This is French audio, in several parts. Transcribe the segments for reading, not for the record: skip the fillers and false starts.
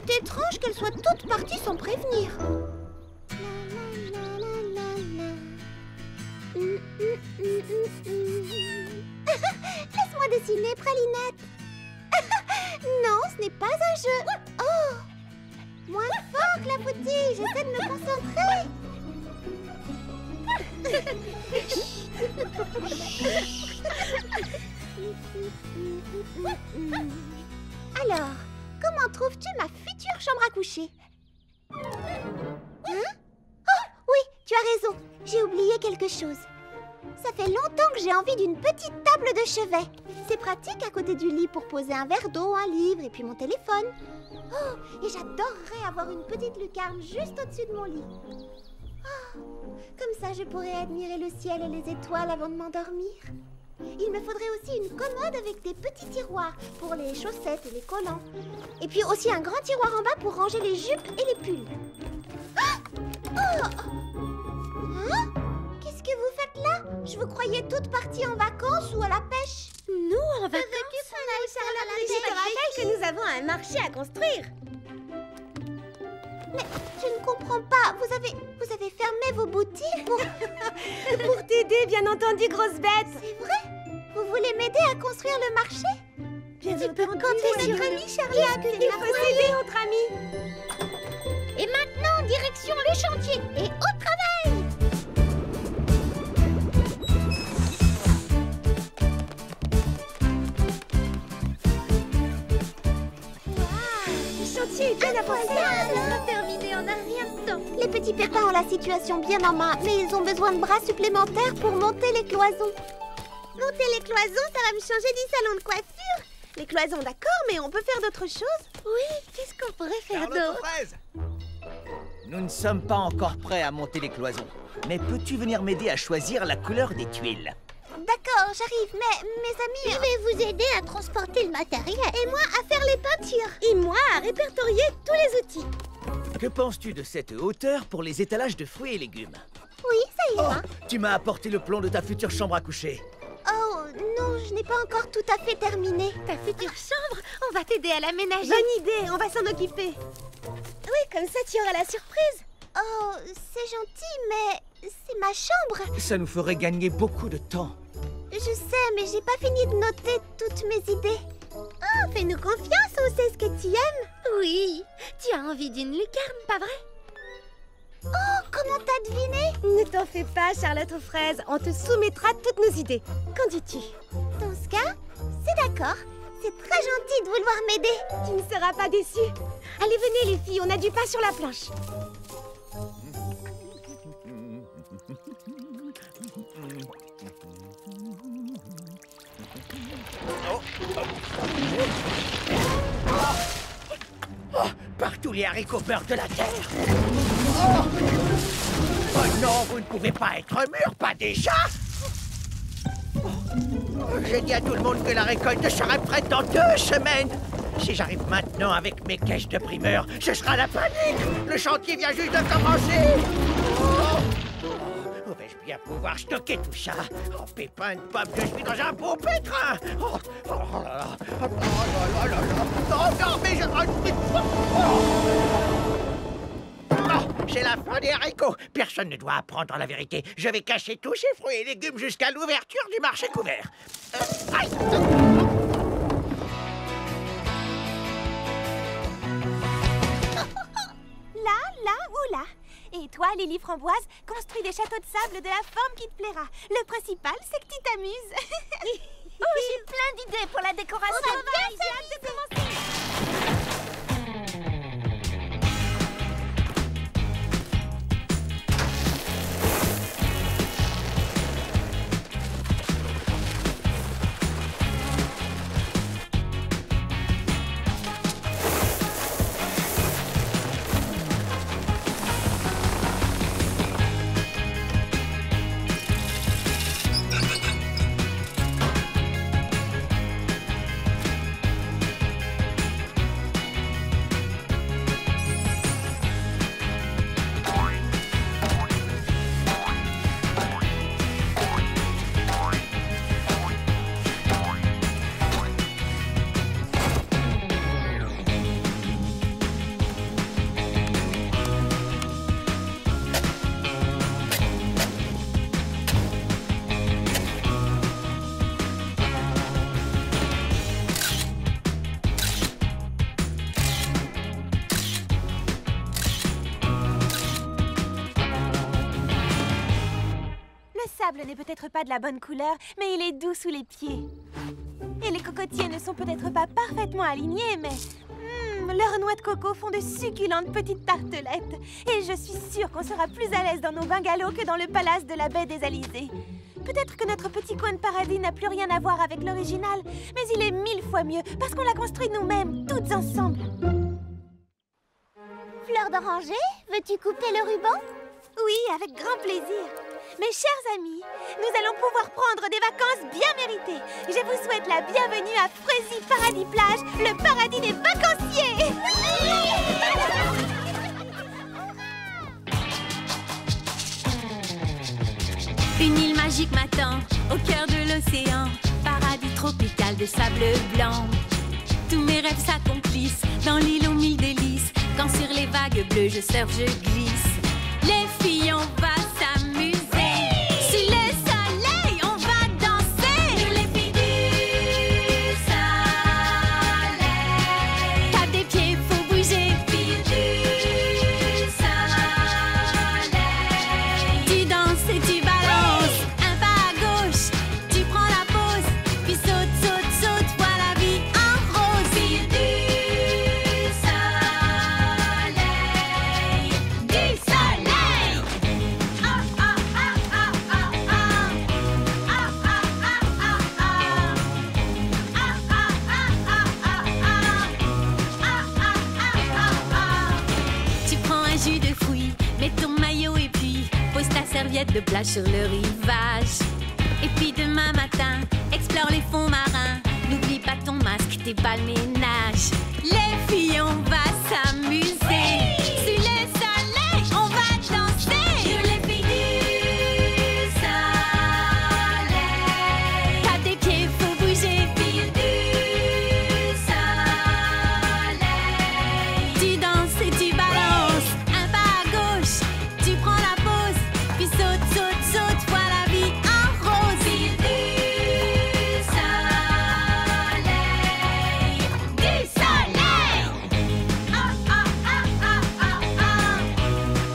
C'est étrange qu'elles soient toutes parties sans prévenir. Laisse-moi dessiner, Pralinette. Non, ce n'est pas un jeu. Oh! Moins fort, Clafoutis, j'essaie de me concentrer. Alors, comment trouves-tu ma future chambre à coucher? Hein? Oh, oui, tu as raison. J'ai oublié quelque chose. Ça fait longtemps que j'ai envie d'une petite table de chevet. C'est pratique à côté du lit pour poser un verre d'eau, un livre et puis mon téléphone. Oh, et j'adorerais avoir une petite lucarne juste au-dessus de mon lit. Oh, comme ça, je pourrais admirer le ciel et les étoiles avant de m'endormir. Il me faudrait aussi une commode avec des petits tiroirs pour les chaussettes et les collants. Et puis aussi un grand tiroir en bas pour ranger les jupes et les pulls. Ah! Oh! Hein? Qu'est-ce que vous faites là? Je vous croyais toutes parties en vacances ou à la pêche. Nous, en vacances? Je te rappelle que nous avons un marché à construire. Mais je ne comprends pas. Vous avez fermé vos boutiques pour... Pour t'aider, bien entendu, grosse bête. C'est vrai? Vous voulez m'aider à construire le marché? Bien Tu peux compter sur notre ami Charlotte. Il faut s'aider entre amis. Et maintenant, direction le chantier et au travail. Le chantier est bien avancé. Ça sera terminé en un rien de temps. Les petits pépins ont la situation bien en main, mais ils ont besoin de bras supplémentaires pour monter les cloisons. Monter les cloisons, ça va me changer du salon de coiffure. Les cloisons, d'accord, mais on peut faire d'autres choses. Oui, qu'est-ce qu'on pourrait faire Charlotte d'autre? aux fraises. Nous ne sommes pas encore prêts à monter les cloisons. Mais peux-tu venir m'aider à choisir la couleur des tuiles? D'accord, j'arrive, mais mes amis... Je vais vous aider à transporter le matériel. Et moi, à faire les peintures. Et moi, à répertorier tous les outils. Que penses-tu de cette hauteur pour les étalages de fruits et légumes? Oui, ça ira. Tu m'as apporté le plan de ta future chambre à coucher. Oh, non, je n'ai pas encore tout à fait terminé. Ta future chambre, on va t'aider à l'aménager. Bonne idée, on va s'en occuper. Oui, comme ça, tu auras la surprise. Oh, c'est gentil, mais c'est ma chambre. Ça nous ferait gagner beaucoup de temps. Je sais, mais j'ai pas fini de noter toutes mes idées. Oh, fais-nous confiance, on sait ce que tu aimes. Oui, tu as envie d'une lucarne, pas vrai? Oh, comment t'as deviné? Ne t'en fais pas, Charlotte aux fraises. On te soumettra toutes nos idées. Qu'en dis-tu? Dans ce cas, c'est d'accord. C'est très gentil de vouloir m'aider. Tu ne seras pas déçue. Allez, venez les filles, on a du pain sur la planche. Partout les haricots beurre de la terre. Oh non, vous ne pouvez pas être mûr, pas déjà. J'ai dit à tout le monde que la récolte serait prête dans 2 semaines. Si j'arrive maintenant avec mes caisses de primeurs, ce sera la panique. Le chantier vient juste de commencer. Oh, vais-je bien pouvoir stocker tout ça? Oh, pépin de pomme, je suis dans un beau pétrin. Oh là là. Oh là là là. Non, non, mais je... C'est la fin des haricots. Personne ne doit apprendre la vérité. Je vais cacher tous ces fruits et légumes jusqu'à l'ouverture du marché couvert. Aïe. Là ou là. Et toi, Lily Framboise, construis des châteaux de sable de la forme qui te plaira. Le principal, c'est que tu t'amuses. Oh, j'ai plein d'idées pour la décoration. J'ai hâte de commencer. sable n'est peut-être pas de la bonne couleur, mais il est doux sous les pieds. Et les cocotiers ne sont peut-être pas parfaitement alignés, mais... leurs noix de coco font de succulentes petites tartelettes. Et je suis sûre qu'on sera plus à l'aise dans nos bungalows que dans le palace de la baie des Alizés. Peut-être que notre petit coin de paradis n'a plus rien à voir avec l'original, mais il est 1000 fois mieux parce qu'on l'a construit nous-mêmes, toutes ensemble. Fleur d'oranger, veux-tu couper le ruban? Oui, avec grand plaisir. Mes chers amis, nous allons pouvoir prendre des vacances bien méritées. Je vous souhaite la bienvenue à Frézy Paradis Plage, le paradis des vacanciers. Une île magique m'attend, au cœur de l'océan, paradis tropical de sable blanc. Tous mes rêves s'accomplissent, dans l'île aux 1000 délices. Quand sur les vagues bleues je surfe, je glisse. Les filles, on va s'amuser. Sous le soleil, on va danser. Nous les filles du soleil. Tape des pieds, faut bouger. Filles du soleil. Tu danses et tu balances. Un pas à gauche, tu prends la pause. Puis saute, saute, saute, vois la vie en rose. Filles du soleil. Du soleil. Ah, ah, ah, ah, ah, ah. Ah, ah, ah, ah, ah, ah. Ah, ah, ah, ah, ah, ah. Tu prends un jus de fruits, mets ton maillot et puis pose ta serviette de plage sur le rivage. Et puis demain matin, explore les fonds marins. N'oublie pas ton masque, tes balles-ménage. Les filles, on va s'amuser. Sous le soleil, on va danser. Sur les filles du soleil. Tape des pieds, faut bouger. Filles du soleil. Tu danses et tu balances. Un pas à gauche, tu prends la pause. Puis saute, saute, saute, vois la vie en rose. Filles du soleil. Du soleil. Ah, ah, ah, ah, ah, ah.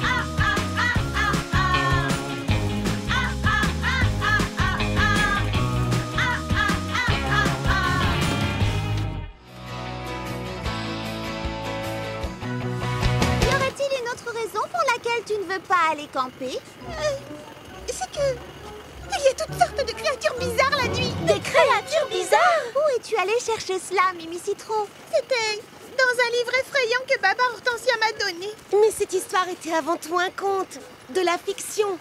Ah, ah, ah, ah, ah. Ah, ah, ah, ah, ah. Y aurait-il une autre raison pour laquelle tu ne veux pas aller camper? C'est que... il y a toutes sortes de créatures bizarres la nuit. Des créatures bizarres? Où es-tu allée chercher cela, Mimi Citron? C'était dans un livre effrayant que Papa Hortensia m'a donné. Mais cette histoire était avant tout un conte, de la fiction.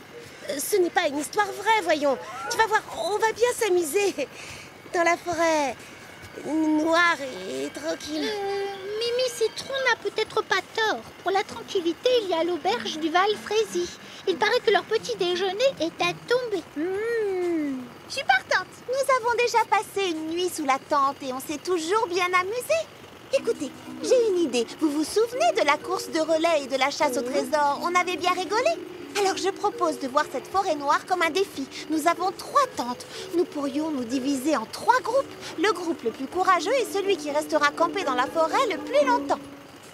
Ce n'est pas une histoire vraie, voyons. Tu vas voir, on va bien s'amuser dans la forêt noire et tranquille. Mimi Citron n'a peut-être pas tort. Pour la tranquillité, il y a l'auberge du Val Frézy. Il paraît que leur petit déjeuner est à tomber. Je suis partante. Nous avons déjà passé une nuit sous la tente et on s'est toujours bien amusés. Écoutez, j'ai une idée. Vous vous souvenez de la course de relais et de la chasse au trésor? On avait bien rigolé. Alors je propose de voir cette forêt noire comme un défi. Nous avons 3 tentes. Nous pourrions nous diviser en 3 groupes. Le groupe le plus courageux est celui qui restera campé dans la forêt le plus longtemps.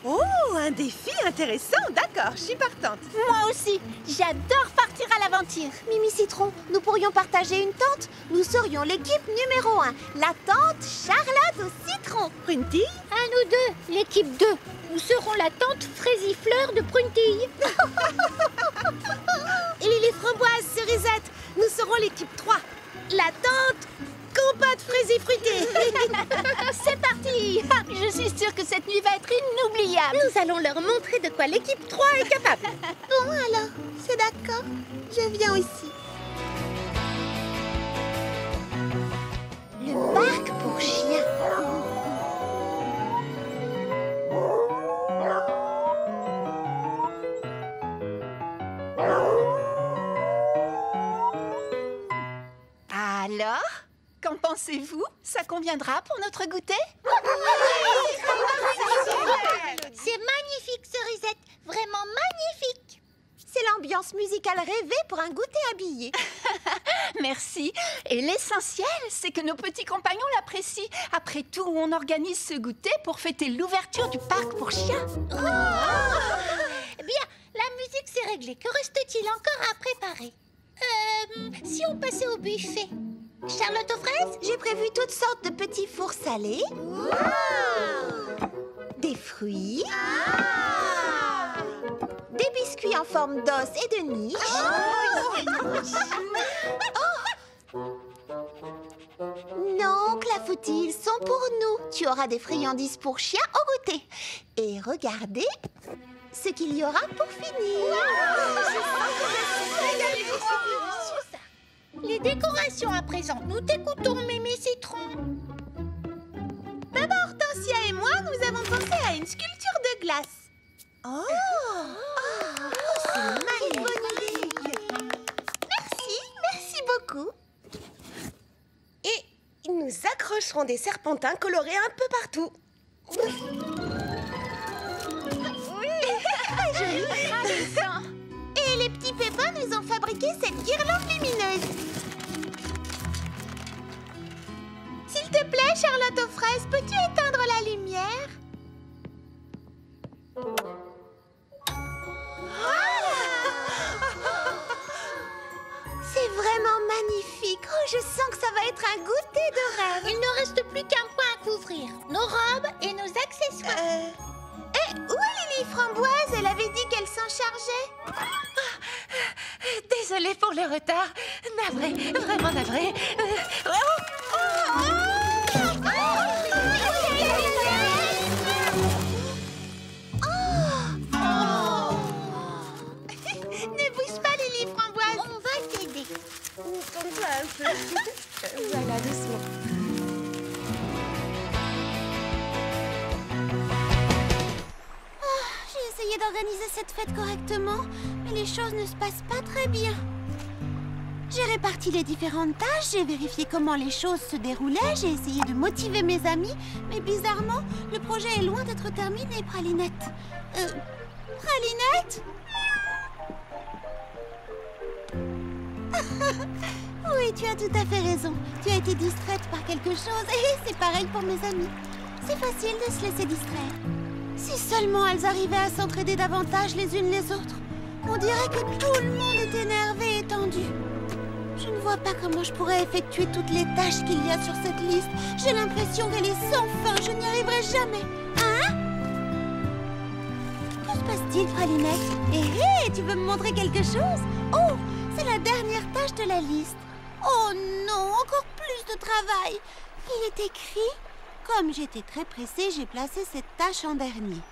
Oh, un défi intéressant. D'accord, je suis partante. Moi aussi, j'adore partir à l'aventure. Mimi Citron, nous pourrions partager une tente. Nous serions l'équipe numéro 1. La tente Charlotte au citron. Prunty? À nous 2, l'équipe 2. Nous serons la tente Frézy Fleur de Pruntille. Et les framboises cerisettes, nous serons l'équipe 3. La tente compote Frézy fruitée. C'est parti. Je suis sûre que cette nuit va être inoubliable. Nous allons leur montrer de quoi l'équipe 3 est capable. Bon alors, c'est d'accord. Je viens aussi. Le parc pour chiens. Alors, qu'en pensez-vous? Ça conviendra pour notre goûter? C'est magnifique, Cerisette. Vraiment magnifique. C'est l'ambiance musicale rêvée pour un goûter habillé. Merci. Et l'essentiel, c'est que nos petits compagnons l'apprécient. Après tout, on organise ce goûter pour fêter l'ouverture du parc pour chiens. Bien, la musique c'est réglé. Que reste-t-il encore à préparer? Si on passait au buffet. Charlotte aux fraises? J'ai prévu toutes sortes de petits fours salés. Des fruits. Des biscuits en forme d'os et de niche. Non, Clafoutis, ils sont pour nous. Tu auras des friandises pour chiens au goûter. Et regardez ce qu'il y aura pour finir. Les décorations à présent. Nous t'écoutons, Mémé Citron. Maman Hortensia et moi, nous avons pensé à une sculpture de glace. C'est magnifique. Merci beaucoup. Et nous accrocherons des serpentins colorés un peu partout. Et les petits pépins nous ont fabriqué cette guirlande lumineuse. S'il te plaît, Charlotte aux fraises, peux-tu éteindre la lumière? C'est vraiment magnifique. Oh, je sens que ça va être un goûter de rêve. Il ne reste plus qu'un point à couvrir. Nos robes et nos accessoires. Où est Lily Framboise? Elle avait dit qu'elle s'en chargeait. Désolée pour le retard. Navrée, vraiment navrée. Ne bouge pas, Lily Framboise. On va t'aider. Comme ça, un peu. Voilà, doucement. J'ai essayé d'organiser cette fête correctement, mais les choses ne se passent pas très bien. J'ai réparti les différentes tâches, j'ai vérifié comment les choses se déroulaient, j'ai essayé de motiver mes amis, mais bizarrement, le projet est loin d'être terminé, Pralinette. Pralinette? Oui, tu as tout à fait raison. Tu as été distraite par quelque chose, et c'est pareil pour mes amis. C'est facile de se laisser distraire. Si seulement elles arrivaient à s'entraider davantage les unes les autres. On dirait que tout le monde est énervé et tendu. Je ne vois pas comment je pourrais effectuer toutes les tâches qu'il y a sur cette liste. J'ai l'impression qu'elle est sans fin. Je n'y arriverai jamais. Hein? Que se passe-t-il, Pralinette? Hé, tu veux me montrer quelque chose? Oh, c'est la dernière tâche de la liste. Oh non, encore plus de travail. Il est écrit... Comme j'étais très pressée, j'ai placé cette tâche en dernier.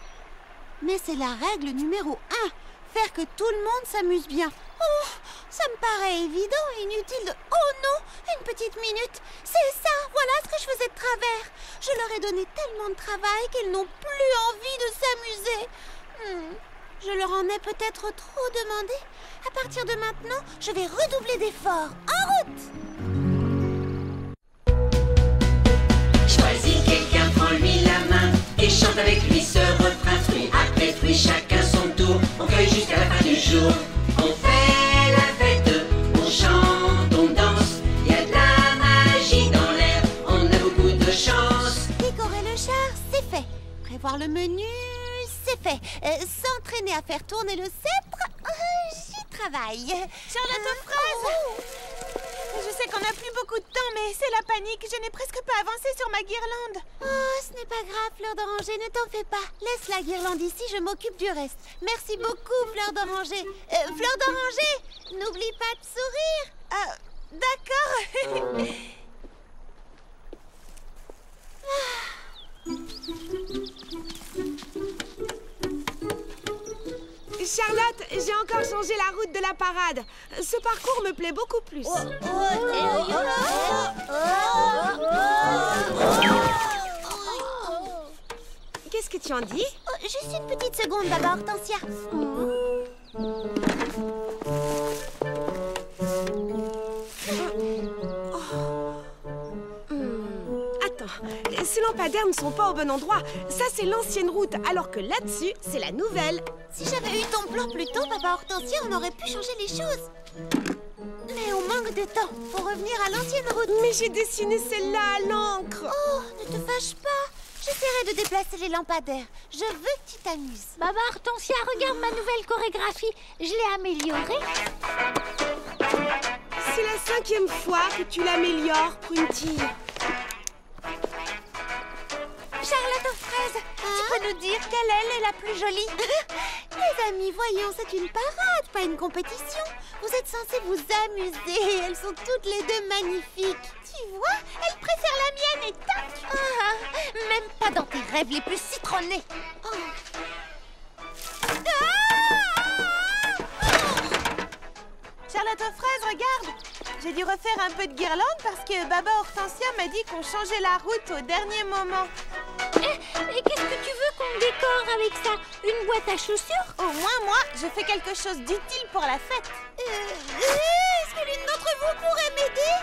Mais c'est la règle numéro 1. Faire que tout le monde s'amuse bien. Oh, ça me paraît évident et inutile de... Oh non, une petite minute. C'est ça, voilà ce que je faisais de travers. Je leur ai donné tellement de travail qu'elles n'ont plus envie de s'amuser. Je leur en ai peut-être trop demandé. À partir de maintenant, je vais redoubler d'efforts. En route! Choisis quelqu'un, prends-lui la main et chante avec lui ce refrain. Fruit après fruit, chacun son tour. On cueille jusqu'à la fin du jour. On fait la fête, on chante, on danse. Il y a de la magie dans l'air, on a beaucoup de chance. Décorer le char, c'est fait. Prévoir le menu, c'est fait. S'entraîner à faire tourner le sceptre, j'y travaille. Charlotte aux fraises! Je sais qu'on n'a plus beaucoup de temps, mais c'est la panique. Je n'ai presque pas avancé sur ma guirlande. Oh, ce n'est pas grave, Fleur d'Oranger, ne t'en fais pas. Laisse la guirlande ici, je m'occupe du reste. Merci beaucoup, Fleur d'Oranger. Fleur d'Oranger, n'oublie pas de sourire. D'accord. Charlotte, j'ai encore changé la route de la parade. Ce parcours me plaît beaucoup plus. Qu'est-ce que tu en dis? Juste une petite seconde, Baba Hortensia. Attends, ces lampadaires ne sont pas au bon endroit. Ça, c'est l'ancienne route, alors que là-dessus, c'est la nouvelle. Si j'avais eu ton plan plus tôt, Baba Hortensia, on aurait pu changer les choses. Mais on manque de temps. Faut revenir à l'ancienne route. Mais j'ai dessiné celle-là à l'encre. Oh, ne te fâche pas. J'essaierai de déplacer les lampadaires. Je veux que tu t'amuses. Baba Hortensia, regarde ma nouvelle chorégraphie. Je l'ai améliorée. C'est la 5e fois que tu l'améliores, Prunty. Charlotte aux fraises, tu peux nous dire quelle aile est la plus jolie? Les amis, voyons, c'est une parade, pas une compétition. Vous êtes censés vous amuser. Elles sont toutes les deux magnifiques. Tu vois, elle préfère la mienne et tac. Même pas dans tes rêves les plus citronnés. Charlotte aux fraises, regarde! J'ai dû refaire un peu de guirlande parce que Baba Hortensia m'a dit qu'on changeait la route au dernier moment. Et qu'est-ce que tu veux qu'on décore avec ça? Une boîte à chaussures? Au moins, moi, je fais quelque chose d'utile pour la fête. Est-ce que l'une d'entre vous pourrait m'aider?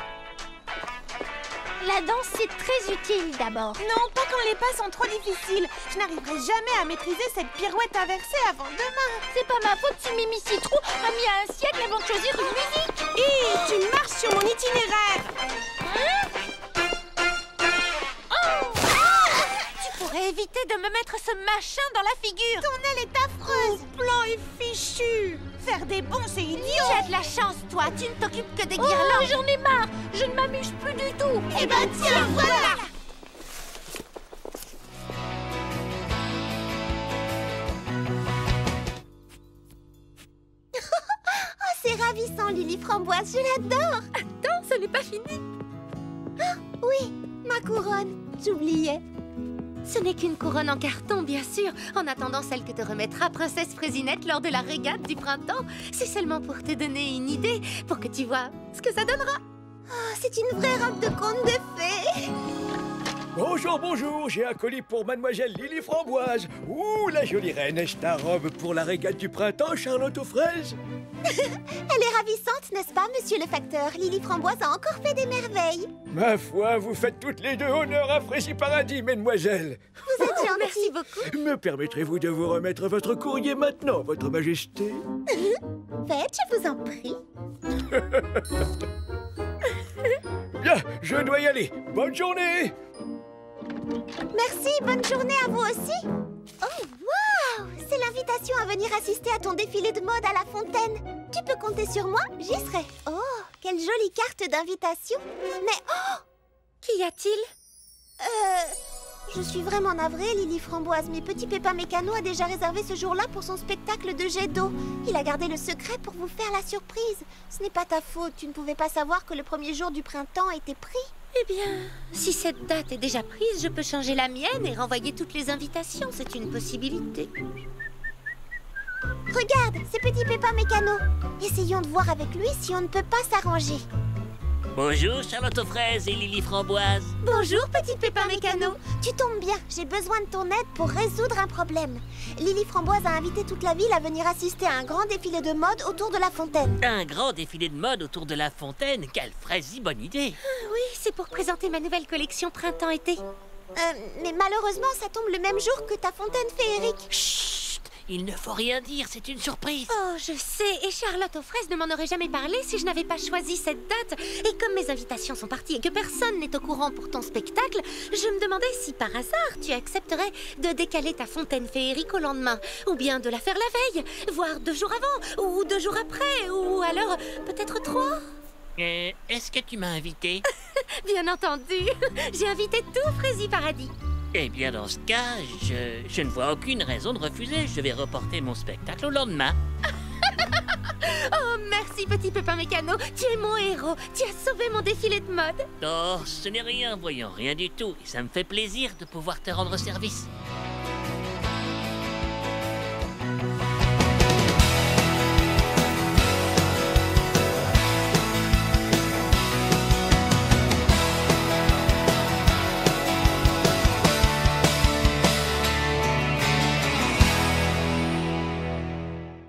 La danse, c'est très utile d'abord. Non, pas quand les pas sont trop difficiles. Je n'arriverai jamais à maîtriser cette pirouette inversée avant demain. C'est pas ma faute si Mimi Citrou a mis un siècle avant de choisir une musique. Hé, tu marches sur mon itinéraire. Tu pourrais éviter de me mettre ce machin dans la figure. Ton aile est affreuse. Ton plan est fichu. Faire des bons, c'est idiot. Tu as de la chance, toi. Tu ne t'occupes que des guirlandes. J'en ai marre. Je ne m'amuse plus du tout. Eh ben tiens, voilà. Oh, c'est ravissant, Lily Framboise. Je l'adore. Attends, ce n'est pas fini. Oui, ma couronne. J'oubliais. Ce n'est qu'une couronne en carton, bien sûr, en attendant celle que te remettra Princesse Fraisinette lors de la régate du printemps. C'est seulement pour te donner une idée, pour que tu vois ce que ça donnera. Oh, c'est une vraie robe de conte de fées. Bonjour, bonjour, j'ai un colis pour mademoiselle Lily Framboise. Ouh, la jolie reine, est-ce ta robe pour la régate du printemps, Charlotte aux fraises? Elle est ravissante, n'est-ce pas, monsieur le facteur? Lily Framboise a encore fait des merveilles. Ma foi, vous faites toutes les deux honneur à Fraisi Paradis, mesdemoiselles. Vous êtes gentille. Merci beaucoup. Me permettrez-vous de vous remettre votre courrier maintenant, votre majesté? Faites, je vous en prie. Bien, je dois y aller. Bonne journée. Merci, bonne journée à vous aussi. Oh, waouh! C'est l'invitation à venir assister à ton défilé de mode à la fontaine. Tu peux compter sur moi, j'y serai. Oh, quelle jolie carte d'invitation. Mais oh! Qu'y a-t-il? Je suis vraiment navrée, Lily Framboise, mais Petit Pépin Mécano a déjà réservé ce jour-là pour son spectacle de jet d'eau. Il a gardé le secret pour vous faire la surprise. Ce n'est pas ta faute, tu ne pouvais pas savoir que le premier jour du printemps était pris. Eh bien, si cette date est déjà prise, je peux changer la mienne et renvoyer toutes les invitations. C'est une possibilité. Regarde, c'est Petit Pépin Mécano. Essayons de voir avec lui si on ne peut pas s'arranger. Bonjour Charlotte aux fraises et Lily Framboise. Bonjour, Petit Pépin Mécano. Tu tombes bien, j'ai besoin de ton aide pour résoudre un problème. Lily Framboise a invité toute la ville à venir assister à un grand défilé de mode autour de la fontaine. Un grand défilé de mode autour de la fontaine. Quelle fraise bonne idée. Oui, c'est pour présenter ma nouvelle collection printemps-été. Mais malheureusement, ça tombe le même jour que ta fontaine féerique. Chut, il ne faut rien dire, c'est une surprise. Oh, je sais, et Charlotte aux fraises ne m'en aurait jamais parlé si je n'avais pas choisi cette date. Et comme mes invitations sont parties et que personne n'est au courant pour ton spectacle, je me demandais si par hasard tu accepterais de décaler ta fontaine féerique au lendemain, ou bien de la faire la veille, voire 2 jours avant, ou 2 jours après, ou alors peut-être 3. Est-ce que tu m'as invité? Bien entendu, j'ai invité tout Fraisi Paradis. Eh bien, dans ce cas, je ne vois aucune raison de refuser. Je vais reporter mon spectacle au lendemain. Oh, merci Petit Pépin Mécano, tu es mon héros. Tu as sauvé mon défilé de mode. Oh, ce n'est rien, voyons, rien du tout. Et ça me fait plaisir de pouvoir te rendre service.